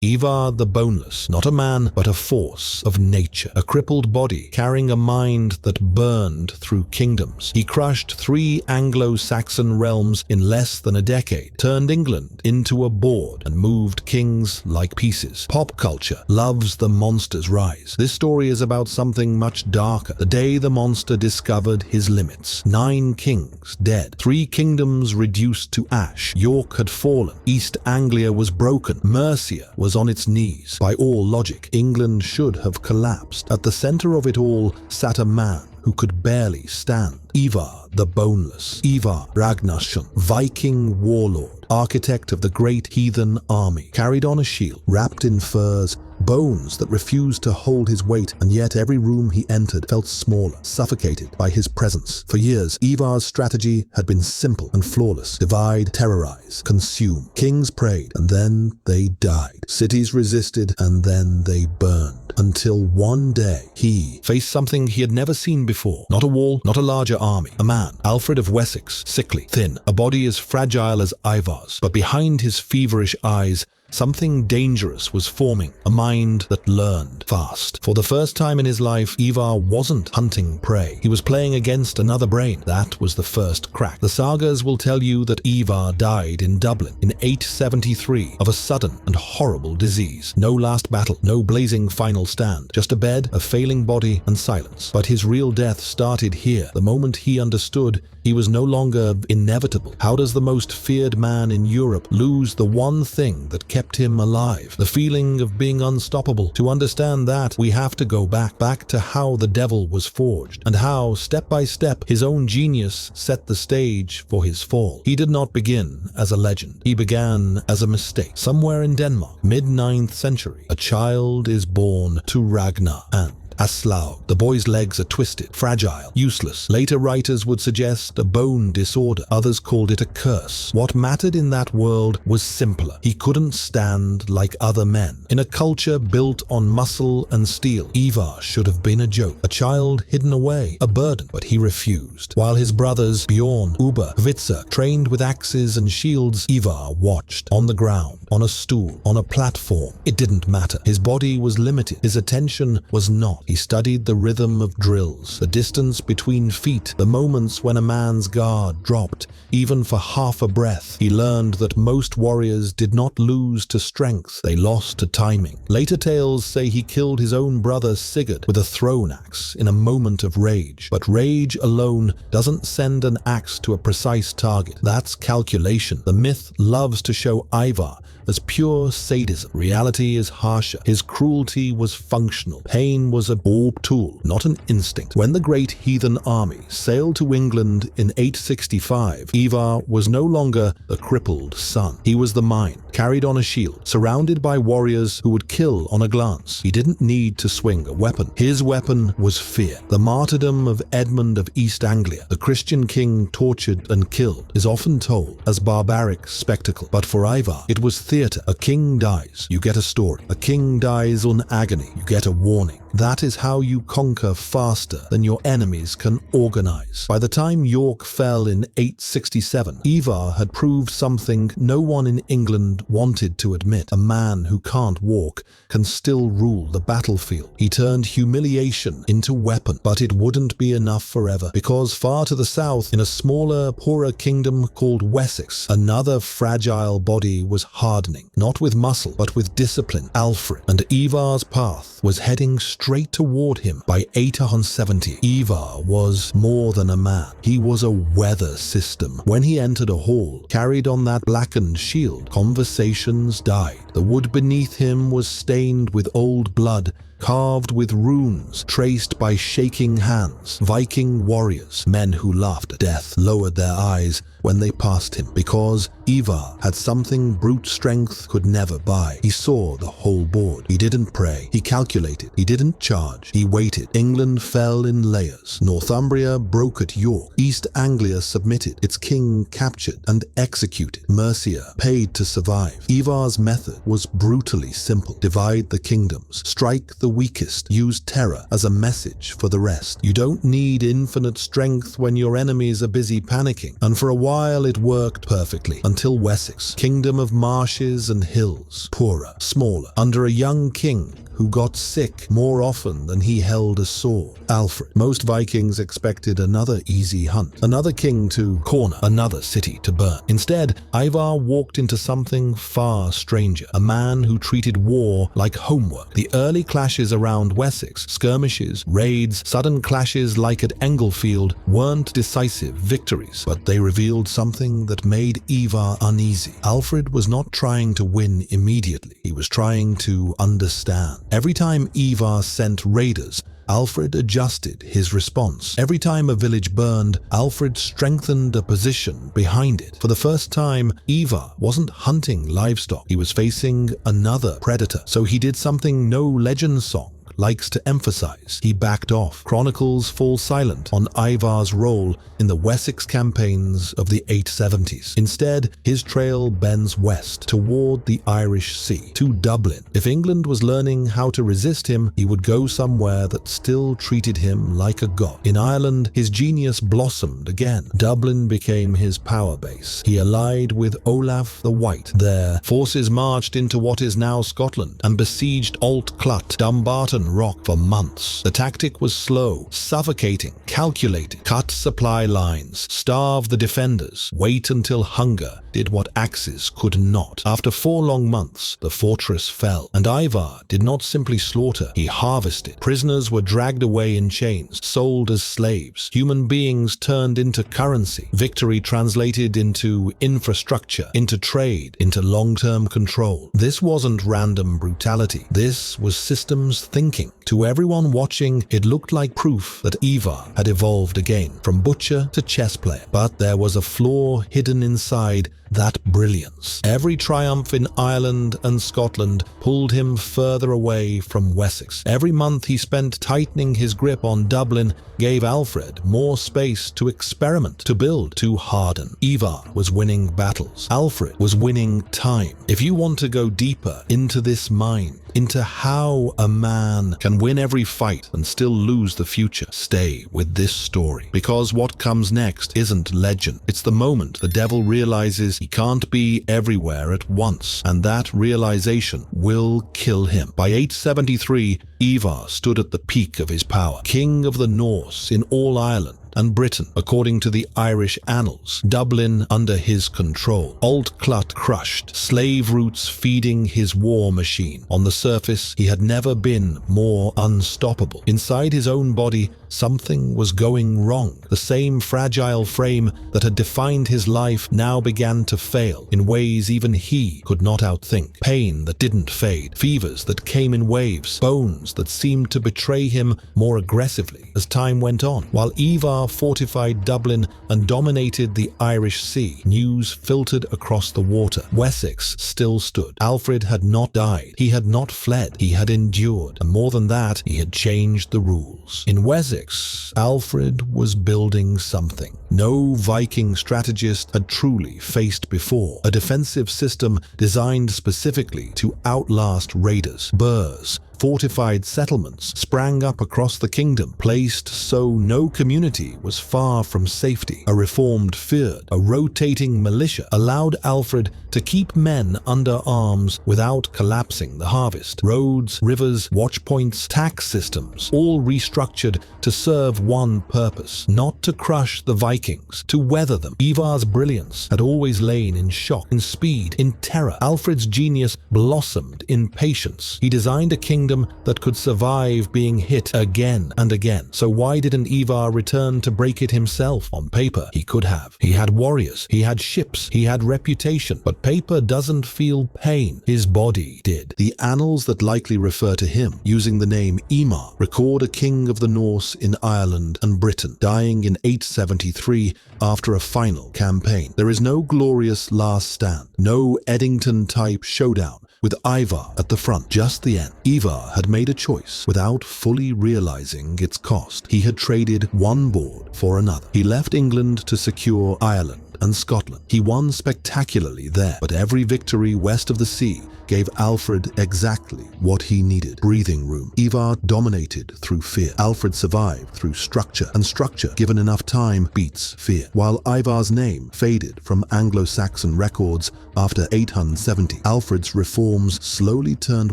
Ivar the Boneless, not a man, but a force of nature, a crippled body carrying a mind that burned through kingdoms. He crushed 3 Anglo-Saxon realms in less than a decade, turned England into a board, and moved kings like pieces. Pop culture loves the monster's rise. This story is about something much darker. The day the monster discovered his limits. 9 kings dead, 3 kingdoms reduced to ash. York had fallen, East Anglia was broken, Mercia was on its knees. By all logic, England should have collapsed. At the center of it all sat a man who could barely stand. Ivar the Boneless. Ivar Ragnarsson, Viking warlord, architect of the Great Heathen Army, carried on a shield, wrapped in furs, bones that refused to hold his weight, and yet every room he entered felt smaller, suffocated by his presence. For years, Ivar's strategy had been simple and flawless. Divide, terrorize, consume. Kings prayed, and then they died. Cities resisted, and then they burned. Until one day, he faced something he had never seen before. Not a wall, not a larger army. A man, Alfred of Wessex, sickly, thin, a body as fragile as Ivar's. But behind his feverish eyes, something dangerous was forming, a mind that learned fast. For the first time in his life, Ivar wasn't hunting prey. He was playing against another brain. That was the first crack. The sagas will tell you that Ivar died in Dublin in 873 of a sudden and horrible disease. No last battle, no blazing final stand, just a bed, a failing body, and silence. But his real death started here, the moment he understood he was no longer inevitable. How does the most feared man in Europe lose the one thing that kept him alive? The feeling of being unstoppable. To understand that, we have to go back to how the devil was forged, and how, step by step, his own genius set the stage for his fall. He did not begin as a legend. He began as a mistake. Somewhere in Denmark, mid-9th century, a child is born to Ragnar and Aslaug. The boy's legs are twisted, fragile, useless. Later writers would suggest a bone disorder. Others called it a curse. What mattered in that world was simpler. He couldn't stand like other men. In a culture built on muscle and steel, Ivar should have been a joke, a child hidden away, a burden, but he refused. While his brothers Bjorn, Uber, Hvitser trained with axes and shields, Ivar watched, on the ground, on a stool, on a platform. It didn't matter. His body was limited. His attention was not. He studied the rhythm of drills, the distance between feet, the moments when a man's guard dropped, even for half a breath. He learned that most warriors did not lose to strength, they lost to timing. Later tales say he killed his own brother Sigurd with a thrown axe in a moment of rage. But rage alone doesn't send an axe to a precise target. That's calculation. The myth loves to show Ivar as pure sadism. Reality is harsher. His cruelty was functional. Pain was a orb tool, not an instinct. When the Great Heathen Army sailed to England in 865, Ivar was no longer the crippled son. He was the mind, carried on a shield, surrounded by warriors who would kill on a glance. He didn't need to swing a weapon. His weapon was fear. The martyrdom of Edmund of East Anglia, the Christian king tortured and killed, is often told as barbaric spectacle. But for Ivar, it was theater. A king dies, you get a story. A king dies in agony, you get a warning. That is how you conquer faster than your enemies can organize. By the time York fell in 867, Ivar had proved something no one in England wanted to admit. A man who can't walk can still rule the battlefield. He turned humiliation into weapon, but it wouldn't be enough forever, because far to the south, in a smaller, poorer kingdom called Wessex, another fragile body was hardening, not with muscle, but with discipline. Alfred, and Ivar's path was heading straight toward him. By 870, Ivar was more than a man. He was a weather system. When he entered a hall, carried on that blackened shield, conversations died. The wood beneath him was stained with old blood, carved with runes, traced by shaking hands. Viking warriors, men who laughed at death, lowered their eyes when they passed him, because Ivar had something brute strength could never buy. He saw the whole board. He didn't pray. He calculated. He didn't charge. He waited. England fell in layers. Northumbria broke at York. East Anglia submitted. Its king captured and executed. Mercia paid to survive. Ivar's method was brutally simple. Divide the kingdoms. Strike the weakest, used terror as a message for the rest. You don't need infinite strength when your enemies are busy panicking. And for a while it worked perfectly, until Wessex, kingdom of marshes and hills, poorer, smaller, under a young king who got sick more often than he held a sword, Alfred. Most Vikings expected another easy hunt, another king to corner, another city to burn. Instead, Ivar walked into something far stranger, a man who treated war like homework. The early clashes around Wessex, skirmishes, raids, sudden clashes like at Englefield, weren't decisive victories, but they revealed something that made Ivar uneasy. Alfred was not trying to win immediately, he was trying to understand. Every time Ivar sent raiders, Alfred adjusted his response. Every time a village burned, Alfred strengthened a position behind it. For the first time, Ivar wasn't hunting livestock. He was facing another predator. So he did something no legend song likes to emphasize. He backed off. Chronicles fall silent on Ivar's role in the Wessex campaigns of the 870s. Instead, his trail bends west toward the Irish Sea, to Dublin. If England was learning how to resist him, he would go somewhere that still treated him like a god. In Ireland, his genius blossomed again. Dublin became his power base. He allied with Olaf the White. Their forces marched into what is now Scotland and besieged Alt Clut, Dumbarton Rock for months. The tactic was slow, suffocating, calculated. Cut supply lines, starve the defenders, wait until hunger did what axes could not. After 4 long months, the fortress fell, and Ivar did not simply slaughter, he harvested. Prisoners were dragged away in chains, sold as slaves. Human beings turned into currency. Victory translated into infrastructure, into trade, into long-term control. This wasn't random brutality. This was systems thinking. To everyone watching, it looked like proof that Ivar had evolved again, from butcher to chess player. But there was a flaw hidden inside that brilliance. Every triumph in Ireland and Scotland pulled him further away from Wessex. Every month he spent tightening his grip on Dublin gave Alfred more space to experiment, to build, to harden. Ivar was winning battles. Alfred was winning time. If you want to go deeper into this mind, into how a man can win every fight and still lose the future, stay with this story. Because what comes next isn't legend. It's the moment the devil realizes he can't be everywhere at once, and that realization will kill him. By 873, Ivar stood at the peak of his power, king of the Norse in all Ireland and Britain, according to the Irish annals. Dublin under his control. Alt Clut crushed, slave routes feeding his war machine. On the surface, he had never been more unstoppable. Inside his own body, something was going wrong. The same fragile frame that had defined his life now began to fail in ways even he could not outthink. Pain that didn't fade, fevers that came in waves, bones that seemed to betray him more aggressively as time went on. While Ivar fortified Dublin and dominated the Irish Sea, news filtered across the water. Wessex still stood. Alfred had not died. He had not fled. He had endured. And more than that, he had changed the rules. In Wessex, Alfred was building something no Viking strategist had truly faced before. A defensive system designed specifically to outlast raiders. Burhs, fortified settlements sprang up across the kingdom, placed so no community was far from safety. A reformed fyrd, a rotating militia, allowed Alfred to keep men under arms without collapsing the harvest. Roads, rivers, watchpoints, tax systems, all restructured to serve one purpose, not to crush the Vikings, to weather them. Ivar's brilliance had always lain in shock, in speed, in terror. Alfred's genius blossomed in patience. He designed a kingdom that could survive being hit again and again. So why didn't Ivar return to break it himself? On paper, he could have. He had warriors, he had ships, he had reputation, but paper doesn't feel pain. His body did. The annals that likely refer to him, using the name Eamar, record a king of the Norse in Ireland and Britain, dying in 873 after a final campaign. There is no glorious last stand, no Eddington-type showdown with Ivar at the front, just the end. Ivar had made a choice without fully realizing its cost. He had traded one board for another. He left England to secure Ireland, and Scotland. He won spectacularly there, but every victory west of the sea gave Alfred exactly what he needed: breathing room. Ivar dominated through fear. Alfred survived through structure, and structure, given enough time, beats fear. While Ivar's name faded from Anglo-Saxon records after 870, Alfred's reforms slowly turned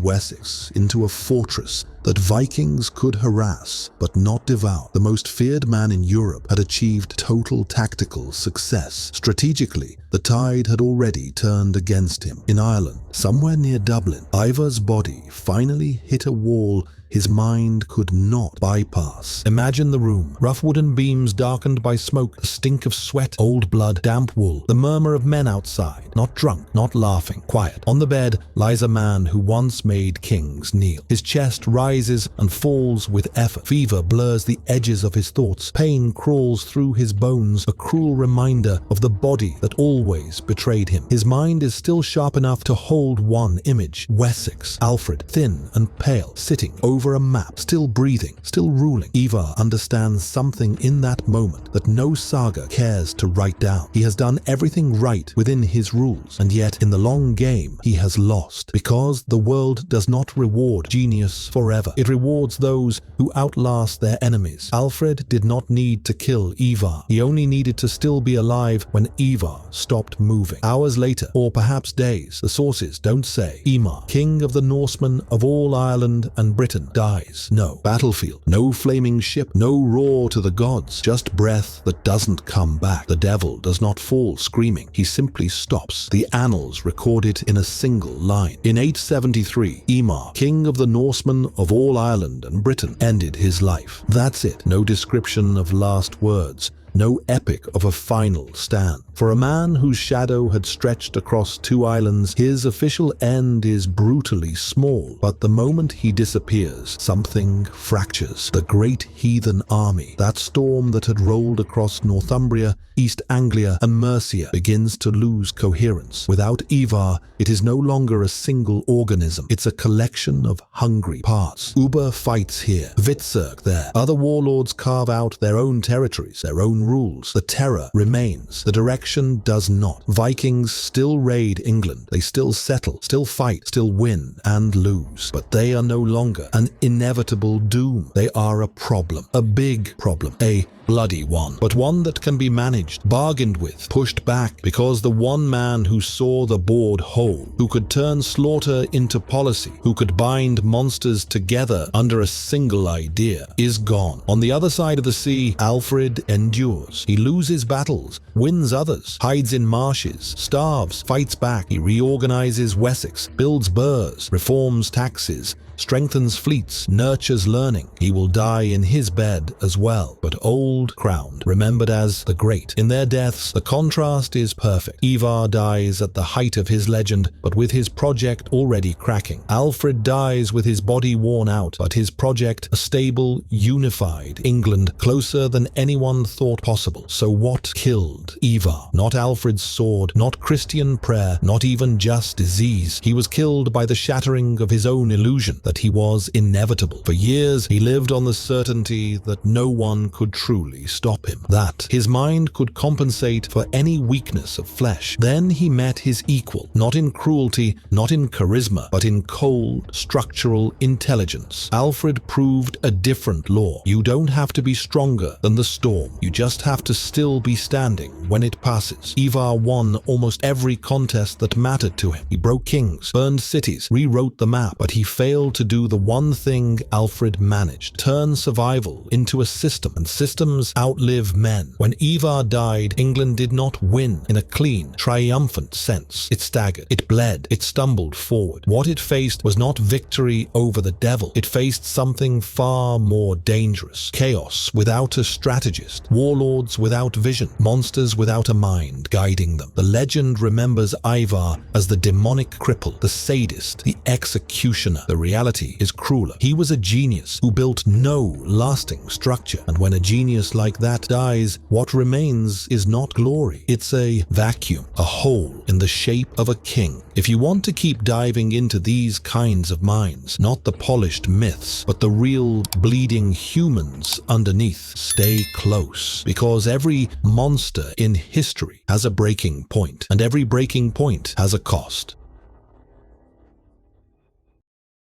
Wessex into a fortress that Vikings could harass but not devour. The most feared man in Europe had achieved total tactical success. Strategically, the tide had already turned against him. In Ireland, somewhere near Dublin, Ivar's body finally hit a wall his mind could not bypass. Imagine the room. Rough wooden beams darkened by smoke, the stink of sweat, old blood, damp wool, the murmur of men outside, not drunk, not laughing, quiet. On the bed lies a man who once made kings kneel. His chest rises and falls with effort. Fever blurs the edges of his thoughts. Pain crawls through his bones, a cruel reminder of the body that always betrayed him. His mind is still sharp enough to hold one image: Wessex, Alfred, thin and pale, sitting over a map, still breathing, still ruling. Ivar understands something in that moment that no saga cares to write down. He has done everything right within his rules, and yet in the long game he has lost, because the world does not reward genius forever. It rewards those who outlast their enemies. Alfred did not need to kill Ivar. He only needed to still be alive when Ivar stopped moving. Hours later, or perhaps days, the sources don't say, Ivar, king of the Norsemen of all Ireland and Britain, dies. No battlefield, no flaming ship, no roar to the gods, just breath that doesn't come back. The devil does not fall screaming. He simply stops. The annals record it in a single line. In 873, Ivar, king of the Norsemen of all Ireland and Britain, ended his life. That's it. No description of last words. No epic of a final stand. For a man whose shadow had stretched across two islands, his official end is brutally small. But the moment he disappears, something fractures. The Great Heathen Army, that storm that had rolled across Northumbria, East Anglia, and Mercia, begins to lose coherence. Without Ivar, it is no longer a single organism. It's a collection of hungry parts. Uber fights here, Vitzerg there. Other warlords carve out their own territories, their own rules. The terror remains. The direction does not. Vikings still raid England. They still settle, still fight, still win and lose. But they are no longer an inevitable doom. They are a problem. A big problem. A bloody one, but one that can be managed, bargained with, pushed back, because the one man who saw the board whole, who could turn slaughter into policy, who could bind monsters together under a single idea, is gone. On the other side of the sea, Alfred endures. He loses battles, wins others, hides in marshes, starves, fights back. He reorganizes Wessex, builds burhs, reforms taxes, strengthens fleets, nurtures learning. He will die in his bed as well, but old, crowned, remembered as the Great. In their deaths, the contrast is perfect. Ivar dies at the height of his legend, but with his project already cracking. Alfred dies with his body worn out, but his project a stable, unified England, closer than anyone thought possible. So what killed Ivar? Not Alfred's sword, not Christian prayer, not even just disease. He was killed by the shattering of his own illusion that he was inevitable. For years, he lived on the certainty that no one could truly stop him, that his mind could compensate for any weakness of flesh. Then he met his equal, not in cruelty, not in charisma, but in cold, structural intelligence. Alfred proved a different law. You don't have to be stronger than the storm. You just have to still be standing when it passes. Ivar won almost every contest that mattered to him. He broke kings, burned cities, rewrote the map, but he failed to do the one thing Alfred managed: turn survival into a system, and systems outlive men. When Ivar died, England did not win in a clean, triumphant sense. It staggered, it bled, it stumbled forward. What it faced was not victory over the devil. It faced something far more dangerous: chaos without a strategist, warlords without vision, monsters without a mind guiding them. The legend remembers Ivar as the demonic cripple, the sadist, the executioner. The reality is crueler. He was a genius who built no lasting structure, and when a genius genius like that dies, what remains is not glory. It's a vacuum, a hole in the shape of a king. If you want to keep diving into these kinds of minds, not the polished myths, but the real bleeding humans underneath, stay close, because every monster in history has a breaking point, and every breaking point has a cost.